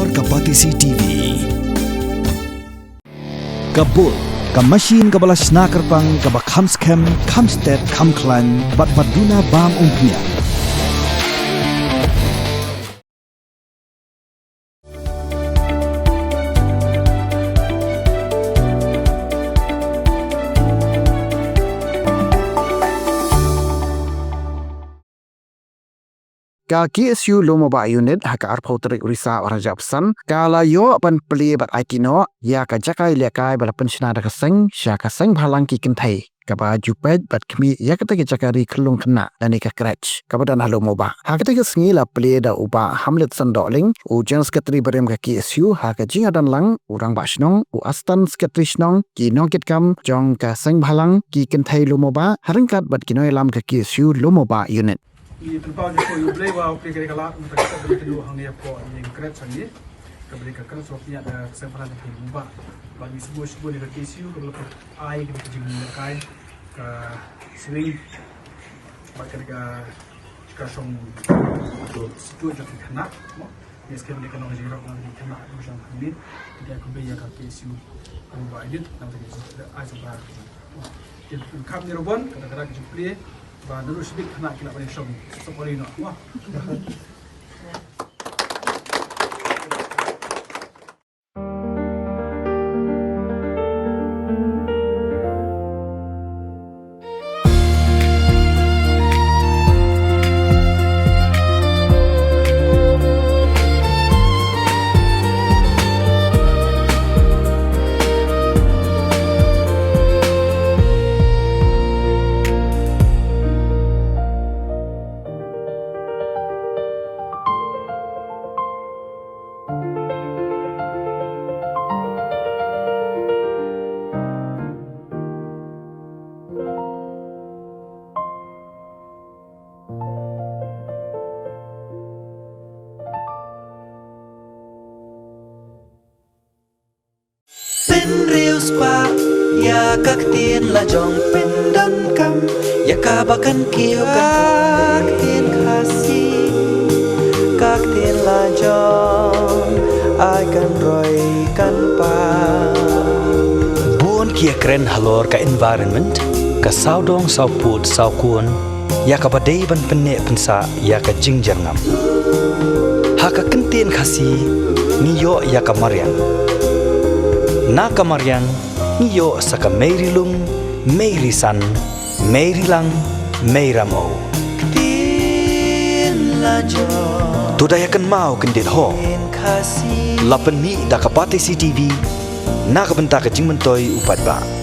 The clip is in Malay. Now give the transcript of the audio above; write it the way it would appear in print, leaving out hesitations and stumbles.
Halor Kapatisi TV. Kabul, Kamashin Kabalas Nakarpang Kabakhamskem, Kamsted, Kamklan, Batbaduna Bam Umpnya. Ka KSU Lomoba Unit haka arpotrik Risa Rajapsan kala yo ban pli bat aikino ya ka jakai lekai bala pensiona da kaseng sya kaseng bhalang ki kentai ka ba jupet bat kmi ya ka tege jakari kelung kena dan ka scratch ka badan Lomoba haka tege sengi la pli da uba Hamlet Sandoling u General Secretary barem ka KSU haka jinga dan lang urang basnong u Astan Secretary snong ki nongkit kam jong ka seng bhalang ki kentai Lomoba harengkat bat kinoi lam ka KSU Lomoba Unit. I pelpau joko yu blai wa pli kali kala untuk kita beli kedua hang dia po yang kret sangi kebeli ke kret sopnya ada kesempatan yang berubah bagi sebuah di KSU kalau ai kita jengin kai ke sering bagi ke song untuk situ jadi kena ya sekarang dia kena jira orang di kena macam ini dia kembali ke KSU berubah edit nanti kita ai sebar jadi kami robon kadang-kadang jumpa và nó luôn biết khả năng khi nào bên sông sông có đi nữa đúng không? Pin riu spa ya kak tin la jong pin dan kam ya kabakan kiyo kak tin kasi kak tin la jong ai kan roy kan pa Buon kia keren halor ka environment, ka saudong sauput saukun, ya ka badai ban penek pensa ya ka jingjangam. Haka kentien kasi niyo ya ka mariang. Na kamariang niyo sa ka Meirilung, Meirisan, Meirilang, Meiramo. tin la jong Tudayakan mau kendit ho. tin kasi Lapen mi da Kapatisi TV, na ka benta ka jingmentoy upat ba.